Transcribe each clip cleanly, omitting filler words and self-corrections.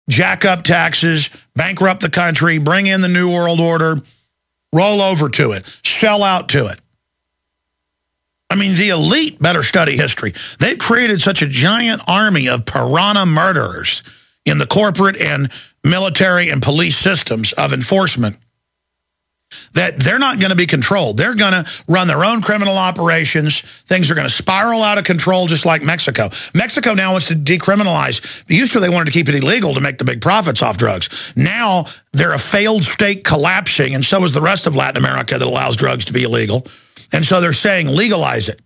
jack up taxes, bankrupt the country, bring in the New World Order, roll over to it, sell out to it. I mean, the elite better study history. They've created such a giant army of piranha murderers in the corporate and military and police systems of enforcement that they're not going to be controlled. They're going to run their own criminal operations. Things are going to spiral out of control just like Mexico. Mexico now wants to decriminalize. Used to they wanted to keep it illegal to make the big profits off drugs. Now they're a failed state collapsing, and so is the rest of Latin America that allows drugs to be illegal. And so they're saying legalize it,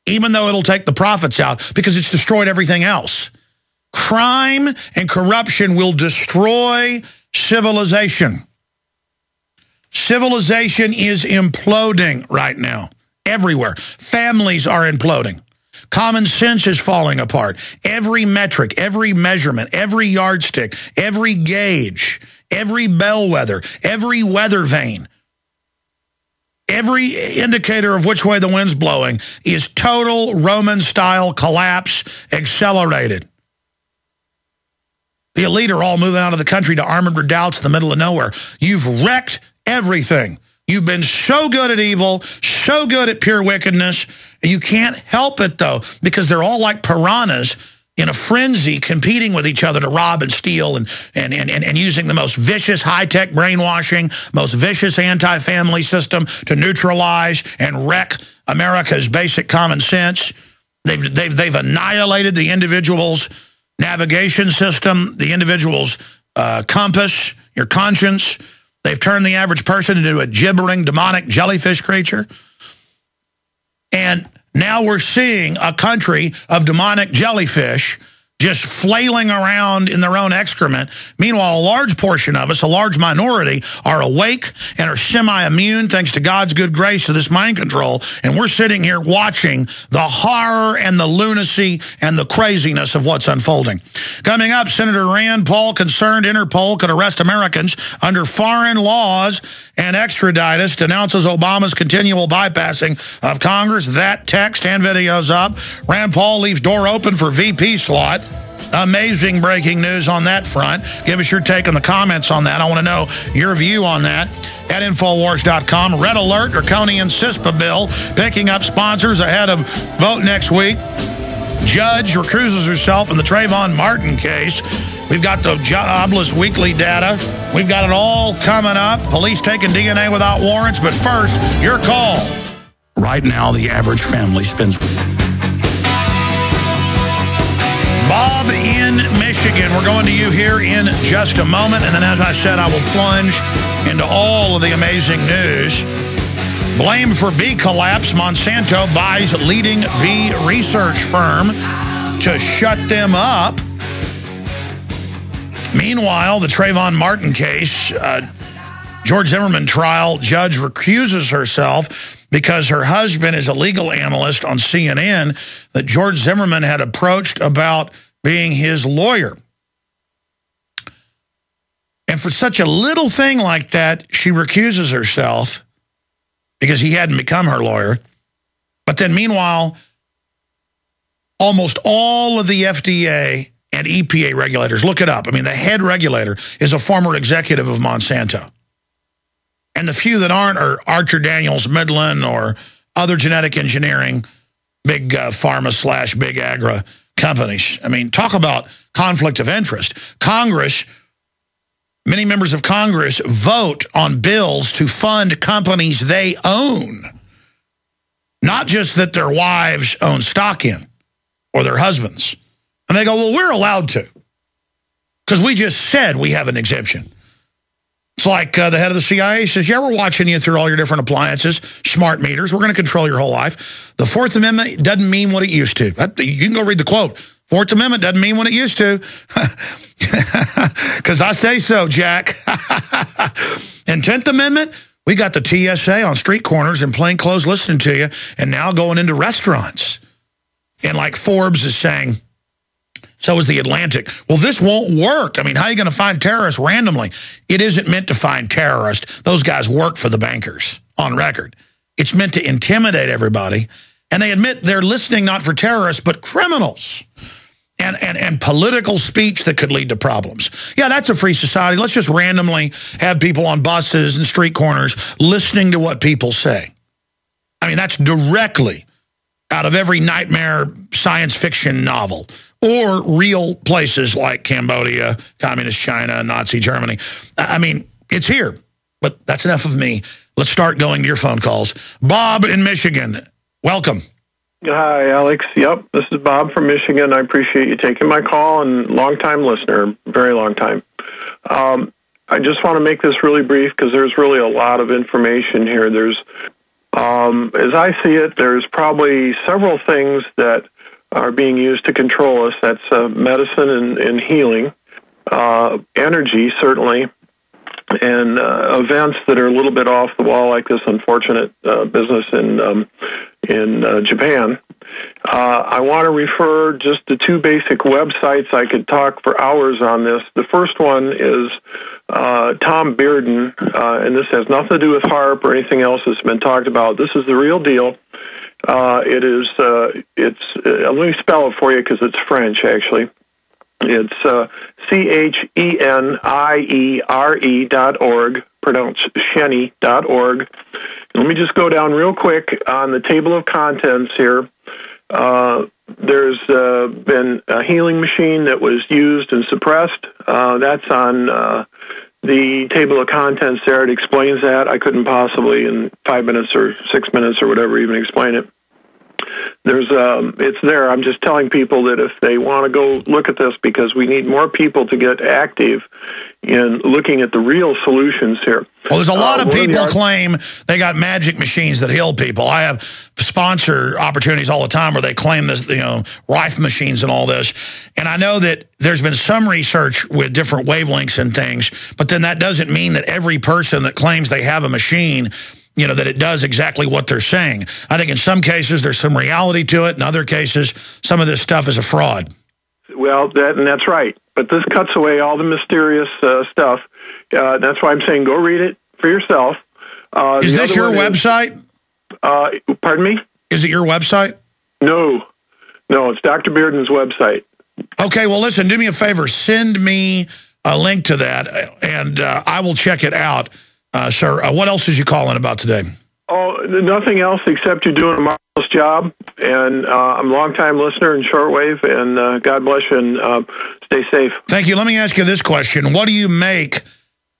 even though it'll take the profits out because it's destroyed everything else. Crime and corruption will destroy civilization. Civilization is imploding right now, everywhere. Families are imploding. Common sense is falling apart. Every metric, every measurement, every yardstick, every gauge, every bellwether, every weather vane, every indicator of which way the wind's blowing is total Roman-style collapse accelerated. The elite are all moving out of the country to armored redoubts in the middle of nowhere. You've wrecked everything. You've been so good at evil, so good at pure wickedness. You can't help it, though, because they're all like piranhas in a frenzy competing with each other to rob and steal and using the most vicious high-tech brainwashing, most vicious anti-family system to neutralize and wreck America's basic common sense. They've annihilated the individual's navigation system, the individual's compass, your conscience. They've turned the average person into a gibbering, demonic jellyfish creature. And now we're seeing a country of demonic jellyfish just flailing around in their own excrement. Meanwhile, a large portion of us, a large minority, are awake and are semi-immune thanks to God's good grace to this mind control. And we're sitting here watching the horror and the lunacy and the craziness of what's unfolding. Coming up, Senator Rand Paul concerned Interpol could arrest Americans under foreign laws and extradite us, denounces Obama's continual bypassing of Congress. That text and videos up. Rand Paul leaves door open for VP slot. Amazing breaking news on that front. Give us your take in the comments on that. I want to know your view on that at Infowars.com. Red alert, draconian CISPA bill picking up sponsors ahead of vote next week. Judge recuses herself in the Trayvon Martin case. We've got the jobless weekly data. We've got it all coming up. Police taking DNA without warrants. But first, your call. Right now, the average family spends... Bob in Michigan. We're going to you here in just a moment. And then, as I said, I will plunge into all of the amazing news. Blame for bee collapse. Monsanto buys leading bee research firm to shut them up. Meanwhile, the Trayvon Martin case, George Zimmerman trial, judge recuses herself because her husband is a legal analyst on CNN that George Zimmerman had approached about being his lawyer. And for such a little thing like that, she recuses herself because he hadn't become her lawyer. But then meanwhile, almost all of the FDA and EPA regulators, look it up. I mean, the head regulator is a former executive of Monsanto. And the few that aren't are Archer Daniels Midland or other genetic engineering, big pharma / big agri companies. I mean, talk about conflict of interest. Congress, many members of Congress vote on bills to fund companies they own. Not just that their wives own stock in or their husbands. And they go, well, we're allowed to because we just said we have an exemption. It's like the head of the CIA says, yeah, we're watching you through all your different appliances, smart meters. We're going to control your whole life. The Fourth Amendment doesn't mean what it used to. You can go read the quote. Fourth Amendment doesn't mean what it used to. Because I say so, Jack. And 10th Amendment, we got the TSA on street corners in plain clothes listening to you and now going into restaurants. And like Forbes is saying, so is the Atlantic. Well, this won't work. I mean, how are you going to find terrorists randomly? It isn't meant to find terrorists. Those guys work for the bankers on record. It's meant to intimidate everybody. And they admit they're listening not for terrorists, but criminals. and political speech that could lead to problems. Yeah, that's a free society. Let's just randomly have people on buses and street corners listening to what people say. I mean, that's directly out of every nightmare science fiction novel, or real places like Cambodia, Communist China, Nazi Germany. I mean, it's here, but that's enough of me. Let's start going to your phone calls. Bob in Michigan, welcome. Hi, Alex. Yep, this is Bob from Michigan. I appreciate you taking my call, and long-time listener, very long time. I just want to make this really brief because there's really a lot of information here. There's, as I see it, there's probably several things that are being used to control us. That's medicine and healing, energy, certainly, and events that are a little bit off the wall, like this unfortunate business in Japan. I want to refer just to two basic websites. I could talk for hours on this. The first one is Tom Bearden, and this has nothing to do with HAARP or anything else that's been talked about. This is the real deal. Let me spell it for you because it's French, actually. It's CHENIERE.org, pronounced Cheny.org. Let me just go down real quick on the table of contents here. There's been a healing machine that was used and suppressed. That's on the table of contents there. It explains that. I couldn't possibly in 5 minutes or 6 minutes or whatever even explain it. It's there. I'm just telling people that if they want to go look at this, because we need more people to get active in looking at the real solutions here. Well, there's a lot of people claim they got magic machines that heal people. I have sponsor opportunities all the time where they claim this, Rife machines and all this. And I know that there's been some research with different wavelengths and things, but then that doesn't mean that every person that claims they have a machine, that it does exactly what they're saying. I think in some cases there's some reality to it. In other cases, some of this stuff is a fraud. Well, that's right. But this cuts away all the mysterious stuff. That's why I'm saying go read it for yourself. Is this your website? Pardon me? Is it your website? No, it's Dr. Bearden's website. Okay, well, listen, do me a favor. Send me a link to that, and I will check it out. Sir, what else did you call in about today? Oh, nothing else except you're doing a marvelous job, and I'm a long-time listener in shortwave, and God bless you, and stay safe. Thank you. Let me ask you this question. What do you make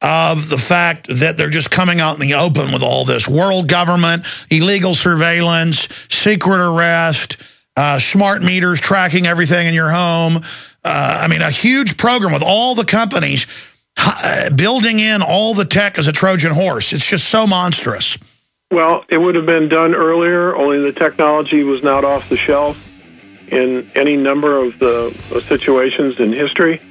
of the fact that they're just coming out in the open with all this? World government, illegal surveillance, secret arrest, smart meters tracking everything in your home. I mean, a huge program with all the companies building in all the tech as a Trojan horse. It's just so monstrous. Well, it would have been done earlier, only the technology was not off the shelf in any number of the situations in history.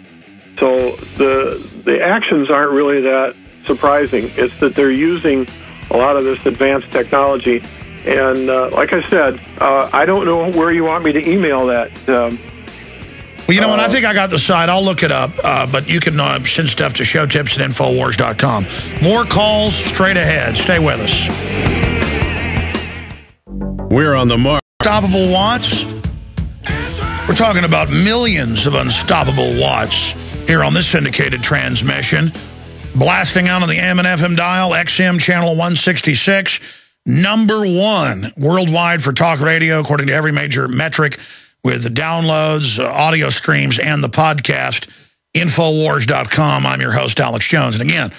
So the actions aren't really that surprising. It's that they're using a lot of this advanced technology. And like I said, I don't know where you want me to email that. Well, you know what? I think I got the site. I'll look it up. But you can send stuff to showtips@infowars.com. More calls straight ahead. Stay with us. We're on the mark. Unstoppable watts. We're talking about millions of unstoppable watts here on this syndicated transmission. Blasting out on the AM and FM dial, XM channel 166. #1 worldwide for talk radio, according to every major metric, with the downloads, audio streams, and the podcast, Infowars.com. I'm your host, Alex Jones. And again,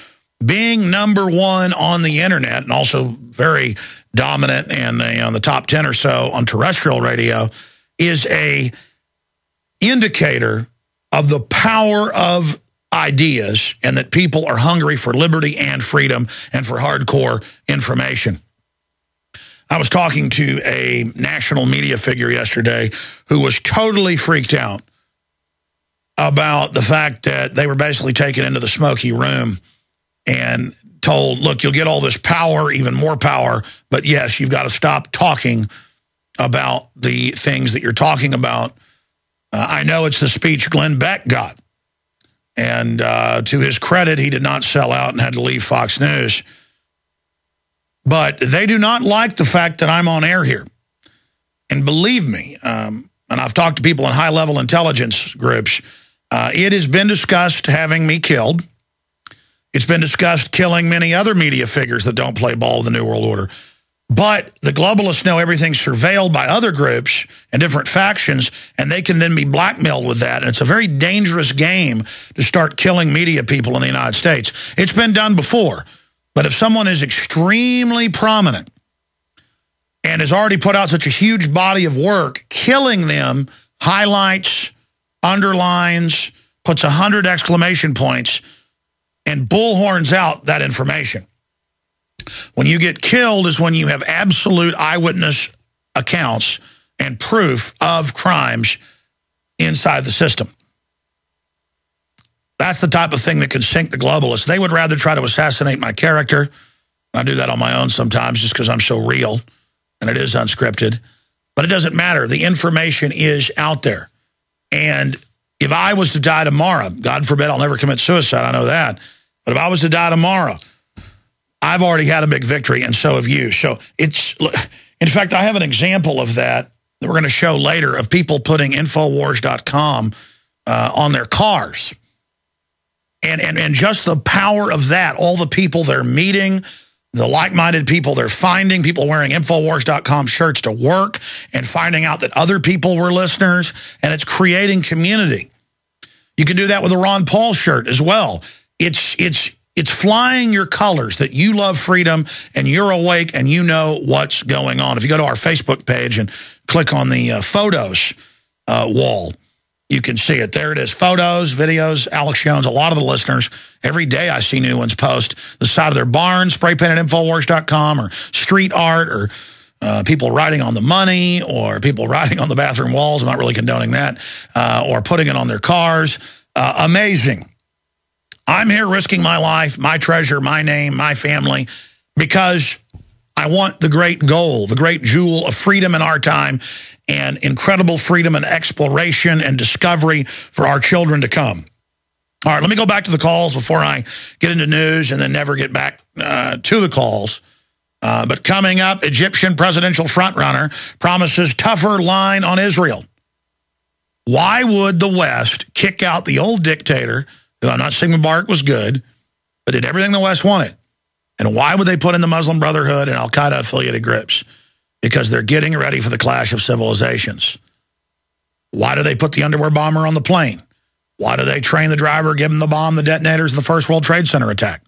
being #1 on the internet and also very dominant and on the top 10 or so on terrestrial radio is a indicator of the power of ideas and that people are hungry for liberty and freedom and for hardcore information. I was talking to a national media figure yesterday who was totally freaked out about the fact that they were basically taken into the smoky room and told, look, you'll get all this power, even more power, but yes, you've got to stop talking about the things that you're talking about. I know it's the speech Glenn Beck got. And to his credit, he did not sell out and had to leave Fox News. But they do not like the fact that I'm on air here. And believe me, and I've talked to people in high-level intelligence groups, it has been discussed having me killed. It's been discussed killing many other media figures that don't play ball with the New World Order. But the globalists know everything's surveilled by other groups and different factions, and they can then be blackmailed with that. And it's a very dangerous game to start killing media people in the United States. It's been done before. But if someone is extremely prominent and has already put out such a huge body of work, killing them highlights, underlines, puts 100 exclamation points, and bullhorns out that information. When you get killed is when you have absolute eyewitness accounts and proof of crimes inside the system. That's the type of thing that can sink the globalists. They would rather try to assassinate my character. I do that on my own sometimes just because I'm so real and it is unscripted. But it doesn't matter. The information is out there. And if I was to die tomorrow, God forbid I'll never commit suicide, I know that. But if I was to die tomorrow, I've already had a big victory, and so have you. So it's, in fact, I have an example of that we're going to show later of people putting Infowars.com on their cars. And just the power of that, all the people they're meeting, the like-minded people they're finding, people wearing Infowars.com shirts to work and finding out that other people were listeners, and it's creating community. You can do that with a Ron Paul shirt as well. It's flying your colors that you love freedom and you're awake and you know what's going on. If you go to our Facebook page and click on the photos wall, you can see it. There it is. Photos, videos, Alex Jones, a lot of the listeners. Every day I see new ones post the side of their barn, spray painted Infowars.com, or street art, or people writing on the money, or people writing on the bathroom walls. I'm not really condoning that. Or putting it on their cars. Amazing. I'm here risking my life, my treasure, my name, my family, because I want the great goal, the great jewel of freedom in our time, and incredible freedom and exploration and discovery for our children to come. All right, let me go back to the calls before I get into news and then never get back to the calls. But coming up, Egyptian presidential frontrunner promises tougher line on Israel. Why would the West kick out the old dictator, who I'm not saying Mubarak was good, but did everything the West wanted? And why would they put in the Muslim Brotherhood and al-Qaeda affiliated groups? Because they're getting ready for the clash of civilizations. Why do they put the underwear bomber on the plane? Why do they train the driver, give him the bomb, the detonators in the First World Trade Center attack?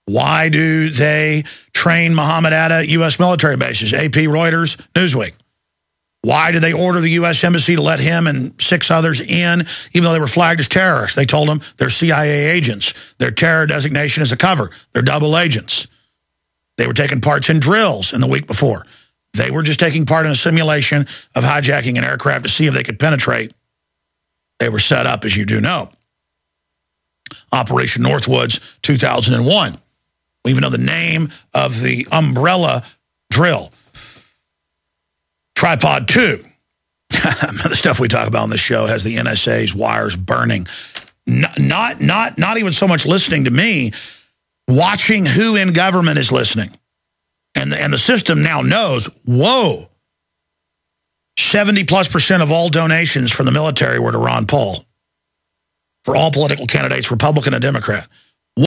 Why do they train Mohammed Atta at U.S. military bases? AP, Reuters, Newsweek. Why did they order the U.S. Embassy to let him and 6 others in, even though they were flagged as terrorists? They told them they're CIA agents. Their terror designation is a cover. They're double agents. They were taking parts in drills in the week before. They were just taking part in a simulation of hijacking an aircraft to see if they could penetrate. They were set up, as you do know. Operation Northwoods, 2001. We even know the name of the umbrella drill. Tripod 2. The stuff we talk about on this show has the NSA's wires burning. Not even so much listening to me, watching who in government is listening. And the system now knows, whoa, 70+% of all donations from the military were to Ron Paul. For all political candidates, Republican and Democrat.